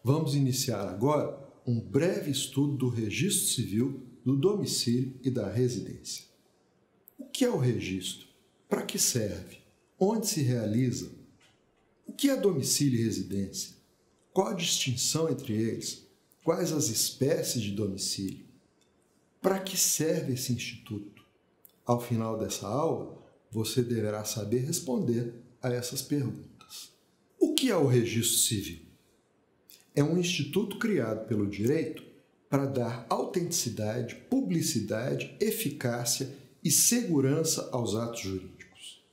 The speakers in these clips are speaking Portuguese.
Vamos iniciar agora um breve estudo do registro civil do domicílio e da residência. O que é o registro? Para que serve? Onde se realiza? O que é domicílio e residência? Qual a distinção entre eles? Quais as espécies de domicílio? Para que serve esse instituto? Ao final dessa aula, você deverá saber responder a essas perguntas. O que é o registro civil? É um instituto criado pelo direito para dar autenticidade, publicidade, eficácia e segurança aos atos jurídicos.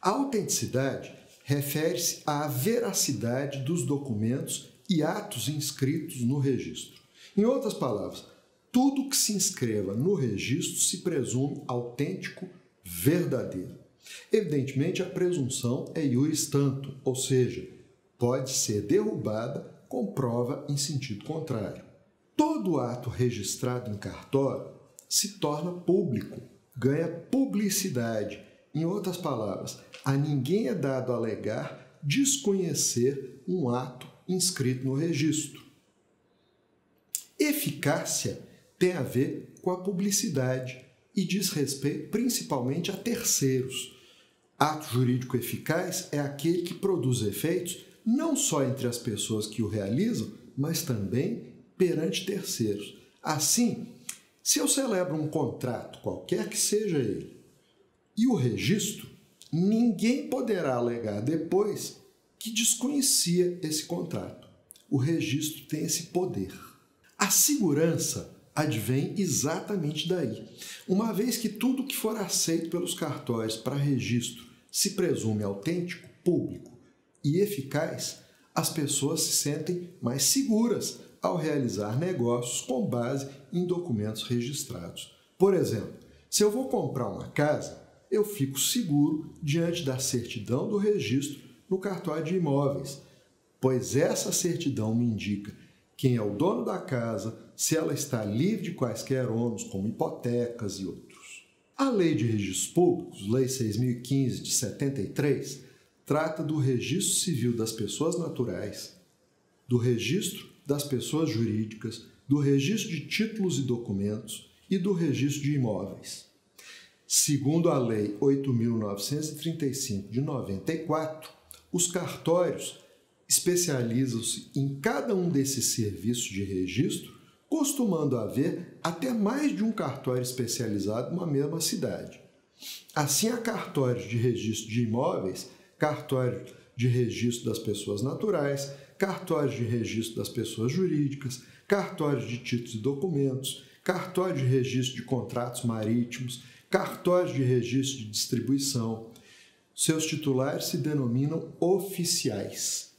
A autenticidade refere-se à veracidade dos documentos e atos inscritos no registro. Em outras palavras, tudo que se inscreva no registro se presume autêntico, verdadeiro. Evidentemente, a presunção é iuris tanto, ou seja, pode ser derrubada com prova em sentido contrário. Todo ato registrado em cartório se torna público, ganha publicidade. Em outras palavras, a ninguém é dado alegar desconhecer um ato inscrito no registro. Eficácia tem a ver com a publicidade e diz respeito principalmente a terceiros. Ato jurídico eficaz é aquele que produz efeitos não só entre as pessoas que o realizam, mas também perante terceiros. Assim, se eu celebro um contrato, qualquer que seja ele, e o registro, ninguém poderá alegar depois que desconhecia esse contrato. O registro tem esse poder. A segurança advém exatamente daí. Uma vez que tudo que for aceito pelos cartórios para registro se presume autêntico, público e eficaz, as pessoas se sentem mais seguras ao realizar negócios com base em documentos registrados. Por exemplo, se eu vou comprar uma casa, eu fico seguro diante da certidão do registro no cartório de imóveis, pois essa certidão me indica quem é o dono da casa, se ela está livre de quaisquer ônus, como hipotecas e outros. A Lei de Registros Públicos, Lei 6.015 de 73, trata do registro civil das pessoas naturais, do registro das pessoas jurídicas, do registro de títulos e documentos e do registro de imóveis. Segundo a Lei 8.935 de 94, os cartórios especializam-se em cada um desses serviços de registro, costumando haver até mais de um cartório especializado numa mesma cidade. Assim, há cartórios de registro de imóveis, cartório de registro das pessoas naturais, cartórios de registro das pessoas jurídicas, cartórios de títulos e documentos, cartório de registro de contratos marítimos, cartórios de registro de distribuição. Seus titulares se denominam oficiais.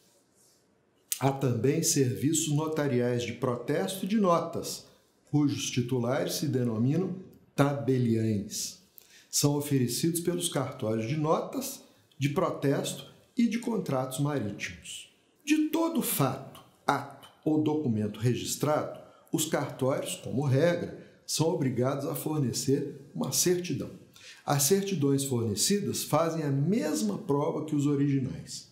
Há também serviços notariais de protesto e de notas, cujos titulares se denominam tabeliães. São oferecidos pelos cartórios de notas, de protesto e de contratos marítimos. De todo fato, ato ou documento registrado, os cartórios, como regra, são obrigados a fornecer uma certidão. As certidões fornecidas fazem a mesma prova que os originais.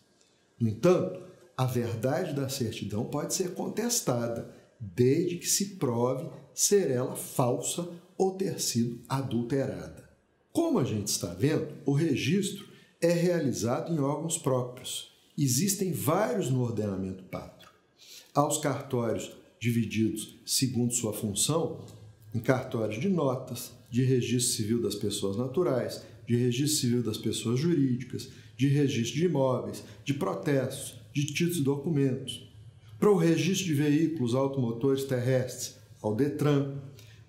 No entanto, a verdade da certidão pode ser contestada, desde que se prove ser ela falsa ou ter sido adulterada. Como a gente está vendo, o registro é realizado em órgãos próprios. Existem vários no ordenamento pátrio. Há os cartórios divididos segundo sua função em cartórios de notas, de registro civil das pessoas naturais, de registro civil das pessoas jurídicas, de registro de imóveis, de protestos, de títulos e documentos. Para o registro de veículos automotores terrestres, ao DETRAN.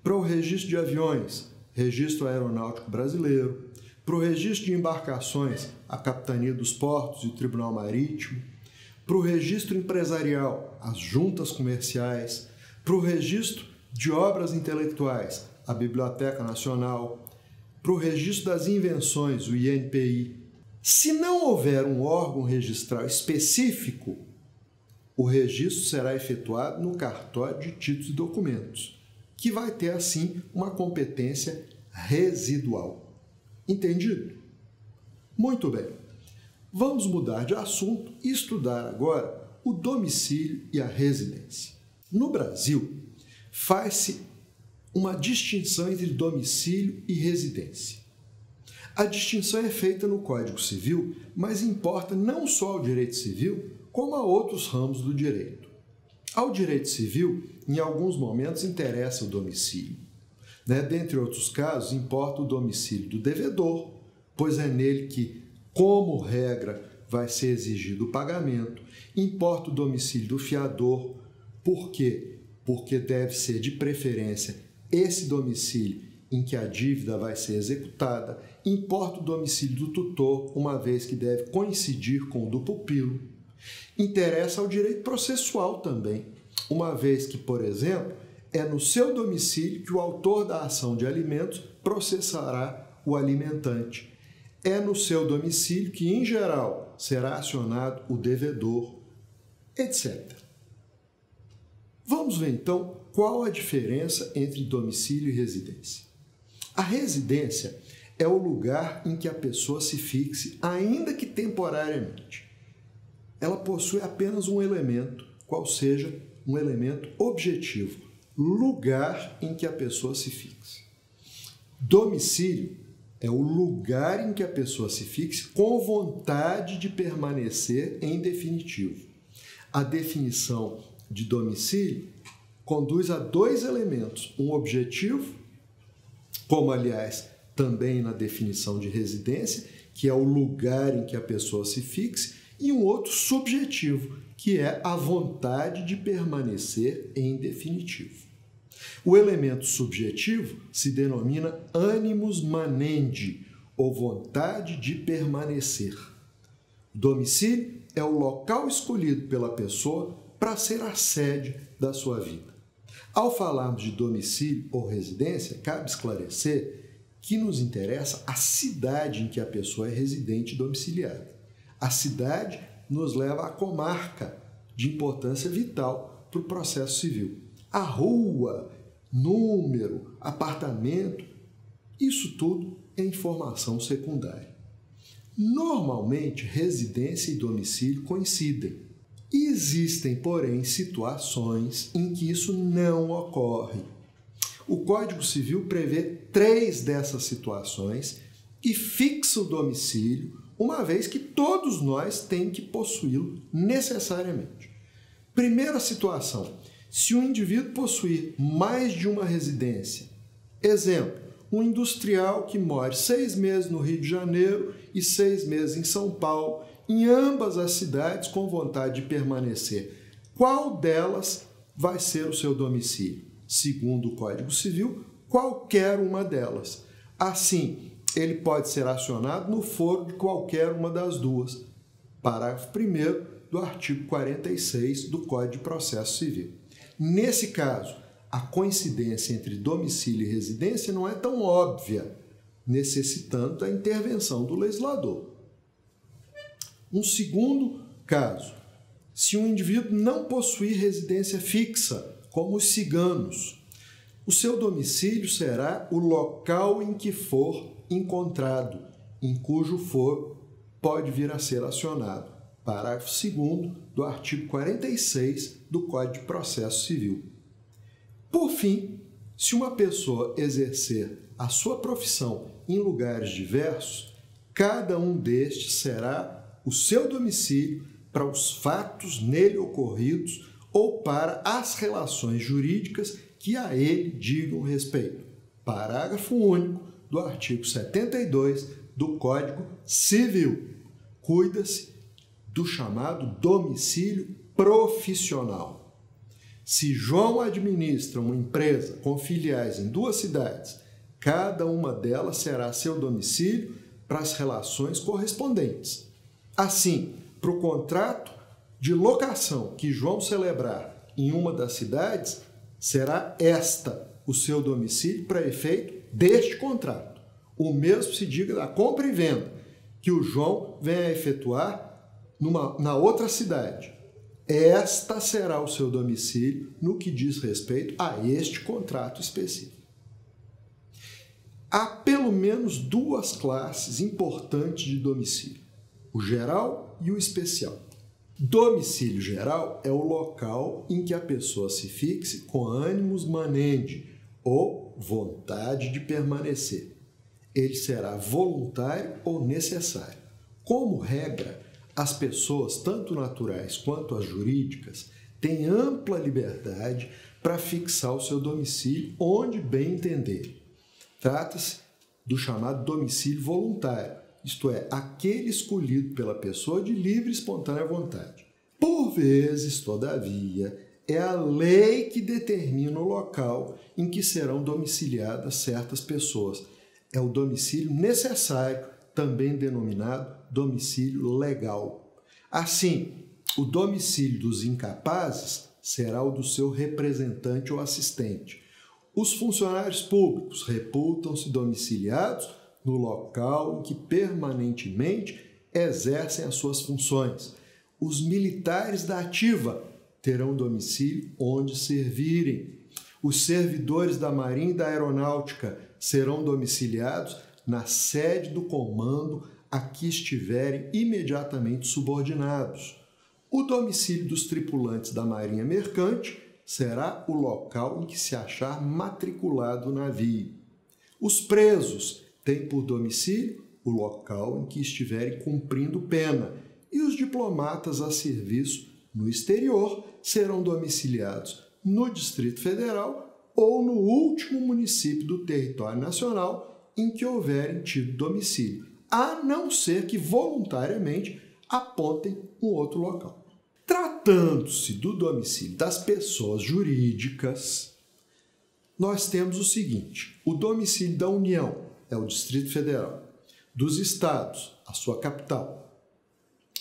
Para o registro de aviões, Registro Aeronáutico Brasileiro. Para o registro de embarcações, a Capitania dos Portos e o Tribunal Marítimo. Para o registro empresarial, as juntas comerciais. Para o registro de obras intelectuais, a Biblioteca Nacional. Para o registro das invenções, o INPI. Se não houver um órgão registral específico, o registro será efetuado no cartório de títulos e documentos, que vai ter, assim, uma competência residual. Entendido? Muito bem. Vamos mudar de assunto e estudar agora o domicílio e a residência. No Brasil, faz-se uma distinção entre domicílio e residência. A distinção é feita no Código Civil, mas importa não só ao direito civil, como a outros ramos do direito. Ao direito civil, em alguns momentos, interessa o domicílio. Dentre outros casos, importa o domicílio do devedor, pois é nele que, como regra, vai ser exigido o pagamento. Importa o domicílio do fiador. Por quê? Porque deve ser, de preferência, esse domicílio em que a dívida vai ser executada. Importa o domicílio do tutor, uma vez que deve coincidir com o do pupilo. Interessa ao direito processual também, uma vez que, por exemplo, é no seu domicílio que o autor da ação de alimentos processará o alimentante. É no seu domicílio que, em geral, será acionado o devedor, etc. Vamos ver, então, qual a diferença entre domicílio e residência. A residência é o lugar em que a pessoa se fixe, ainda que temporariamente. Ela possui apenas um elemento, qual seja um elemento objetivo, lugar em que a pessoa se fixe. Domicílio é o lugar em que a pessoa se fixe com vontade de permanecer em definitivo. A definição de domicílio conduz a dois elementos, um objetivo, como, aliás, também na definição de residência, que é o lugar em que a pessoa se fixe, e um outro subjetivo, que é a vontade de permanecer em definitivo. O elemento subjetivo se denomina animus manendi, ou vontade de permanecer. Domicílio é o local escolhido pela pessoa para ser a sede da sua vida. Ao falarmos de domicílio ou residência, cabe esclarecer que nos interessa a cidade em que a pessoa é residente e domiciliada. A cidade nos leva à comarca de importância vital para o processo civil. A rua, número, apartamento, isso tudo é informação secundária. Normalmente, residência e domicílio coincidem. Existem, porém, situações em que isso não ocorre. O Código Civil prevê 3 dessas situações e fixa o domicílio, uma vez que todos nós temos que possuí-lo necessariamente. Primeira situação, se o indivíduo possuir mais de uma residência, exemplo, um industrial que mora 6 meses no Rio de Janeiro e 6 meses em São Paulo, em ambas as cidades com vontade de permanecer, qual delas vai ser o seu domicílio? Segundo o Código Civil, qualquer uma delas. Assim, ele pode ser acionado no foro de qualquer uma das duas. Parágrafo 1º do artigo 46 do Código de Processo Civil. Nesse caso, a coincidência entre domicílio e residência não é tão óbvia, necessitando da intervenção do legislador. Um segundo caso, se um indivíduo não possuir residência fixa, como os ciganos, o seu domicílio será o local em que for encontrado, em cujo foro pode vir a ser acionado. Parágrafo 2º do artigo 46 do Código de Processo Civil. Por fim, se uma pessoa exercer a sua profissão em lugares diversos, cada um destes será o seu domicílio para os fatos nele ocorridos ou para as relações jurídicas que a ele digam respeito. Parágrafo único do artigo 72 do Código Civil. Cuida-se do chamado domicílio profissional. Se João administra uma empresa com filiais em 2 cidades, cada uma delas será seu domicílio para as relações correspondentes. Assim, para o contrato de locação que João celebrar em uma das cidades, será esta o seu domicílio para efeito deste contrato. O mesmo se diga da compra e venda, que o João venha a efetuar na outra cidade. Esta será o seu domicílio no que diz respeito a este contrato específico. Há pelo menos 2 classes importantes de domicílio, o geral e o especial. Domicílio geral é o local em que a pessoa se fixe com animus manendi, ou vontade de permanecer. Ele será voluntário ou necessário. Como regra, as pessoas, tanto naturais quanto as jurídicas, têm ampla liberdade para fixar o seu domicílio onde bem entender. Trata-se do chamado domicílio voluntário, isto é, aquele escolhido pela pessoa de livre e espontânea vontade. Por vezes, todavia, é a lei que determina o local em que serão domiciliadas certas pessoas. É o domicílio necessário, também denominado domicílio legal. Assim, o domicílio dos incapazes será o do seu representante ou assistente. Os funcionários públicos reputam-se domiciliados no local em que permanentemente exercem as suas funções. Os militares da ativa terão domicílio onde servirem. Os servidores da Marinha e da Aeronáutica serão domiciliados na sede do comando a que estiverem imediatamente subordinados. O domicílio dos tripulantes da Marinha Mercante será o local em que se achar matriculado o navio. Os presos têm por domicílio o local em que estiverem cumprindo pena, e os diplomatas a serviço no exterior serão domiciliados no Distrito Federal ou no último município do território nacional em que houverem tido domicílio, a não ser que voluntariamente apontem um outro local. Tratando-se do domicílio das pessoas jurídicas, nós temos o seguinte: o domicílio da União é o Distrito Federal, dos estados, a sua capital,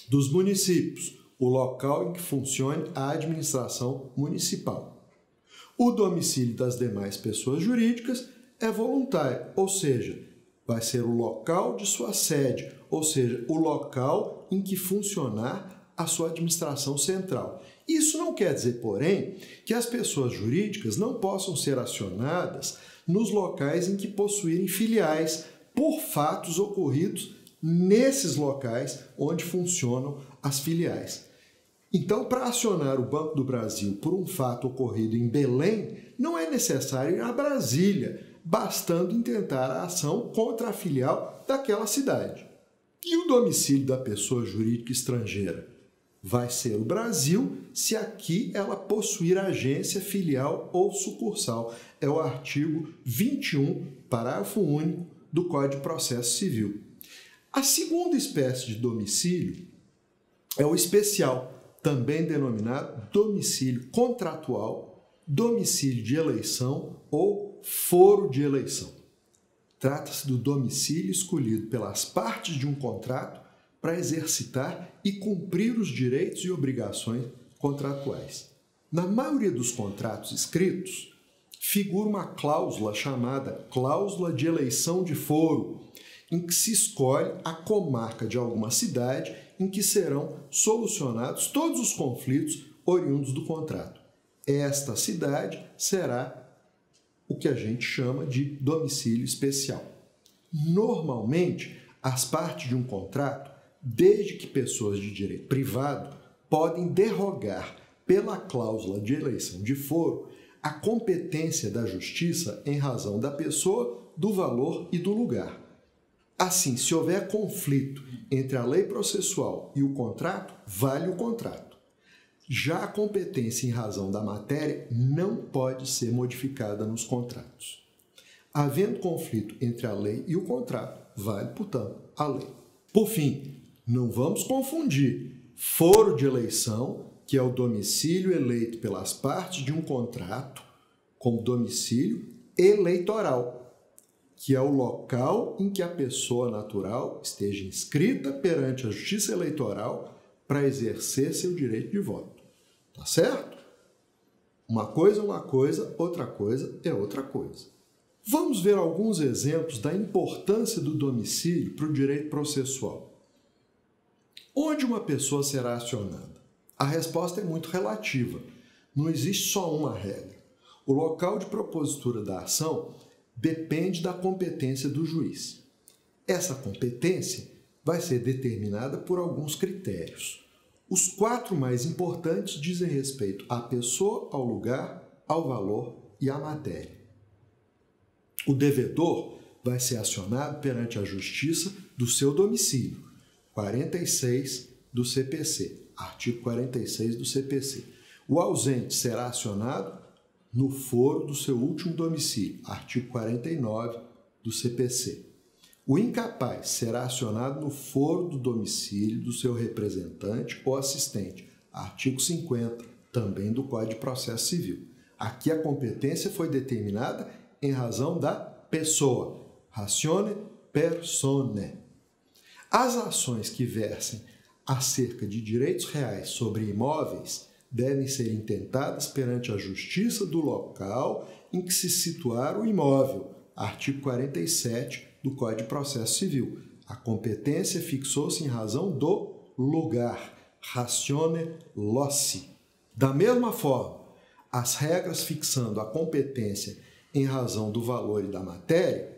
dos municípios, o local em que funcione a administração municipal. O domicílio das demais pessoas jurídicas é voluntário, ou seja, vai ser o local de sua sede, ou seja, o local em que funcionar a sua administração central. Isso não quer dizer, porém, que as pessoas jurídicas não possam ser acionadas nos locais em que possuírem filiais por fatos ocorridos nesses locais onde funcionam as filiais. Então, para acionar o Banco do Brasil por um fato ocorrido em Belém, não é necessário ir a Brasília, bastando intentar a ação contra a filial daquela cidade. E o domicílio da pessoa jurídica estrangeira? Vai ser o Brasil se aqui ela possuir agência, filial ou sucursal. É o artigo 21, parágrafo único do Código de Processo Civil. A segunda espécie de domicílio é o especial, também denominado domicílio contratual, domicílio de eleição ou foro de eleição. Trata-se do domicílio escolhido pelas partes de um contrato para exercitar e cumprir os direitos e obrigações contratuais. Na maioria dos contratos escritos, figura uma cláusula chamada cláusula de eleição de foro, em que se escolhe a comarca de alguma cidade em que serão solucionados todos os conflitos oriundos do contrato. Esta cidade será o que a gente chama de domicílio especial. Normalmente, as partes de um contrato, desde que pessoas de direito privado, podem derrogar pela cláusula de eleição de foro a competência da justiça em razão da pessoa, do valor e do lugar. Assim, se houver conflito entre a lei processual e o contrato, vale o contrato. Já a competência em razão da matéria não pode ser modificada nos contratos. Havendo conflito entre a lei e o contrato, vale, portanto, a lei. Por fim, não vamos confundir foro de eleição, que é o domicílio eleito pelas partes de um contrato, com domicílio eleitoral, que é o local em que a pessoa natural esteja inscrita perante a Justiça Eleitoral para exercer seu direito de voto. Tá certo? Uma coisa é uma coisa, outra coisa é outra coisa. Vamos ver alguns exemplos da importância do domicílio para o direito processual. Onde uma pessoa será acionada? A resposta é muito relativa. Não existe só uma regra. O local de propositura da ação depende da competência do juiz. Essa competência vai ser determinada por alguns critérios. Os 4 mais importantes dizem respeito à pessoa, ao lugar, ao valor e à matéria. O devedor vai ser acionado perante a justiça do seu domicílio, 46 do CPC, artigo 46 do CPC. O ausente será acionado no foro do seu último domicílio, artigo 49 do CPC. O incapaz será acionado no foro do domicílio do seu representante ou assistente, artigo 50, também do Código de Processo Civil. Aqui a competência foi determinada em razão da pessoa, ratione persone. As ações que versem acerca de direitos reais sobre imóveis devem ser intentadas perante a justiça do local em que se situar o imóvel, artigo 47 do Código de Processo Civil. A competência fixou-se em razão do lugar, ratione loci. Da mesma forma, as regras fixando a competência em razão do valor e da matéria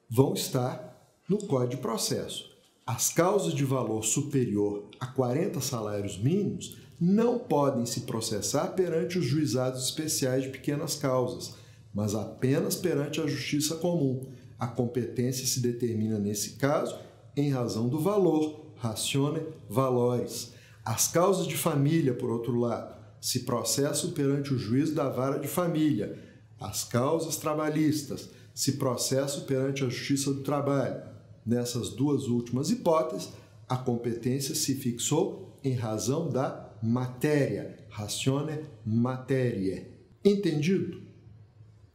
vão estar no Código de Processo. As causas de valor superior a 40 salários mínimos não podem se processar perante os juizados especiais de pequenas causas, mas apenas perante a justiça comum. A competência se determina, nesse caso, em razão do valor, ratione valores. As causas de família, por outro lado, se processam perante o juízo da vara de família. As causas trabalhistas se processam perante a Justiça do Trabalho. Nessas 2 últimas hipóteses, a competência se fixou em razão da matéria, ratione materiae. Entendido?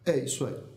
É isso aí.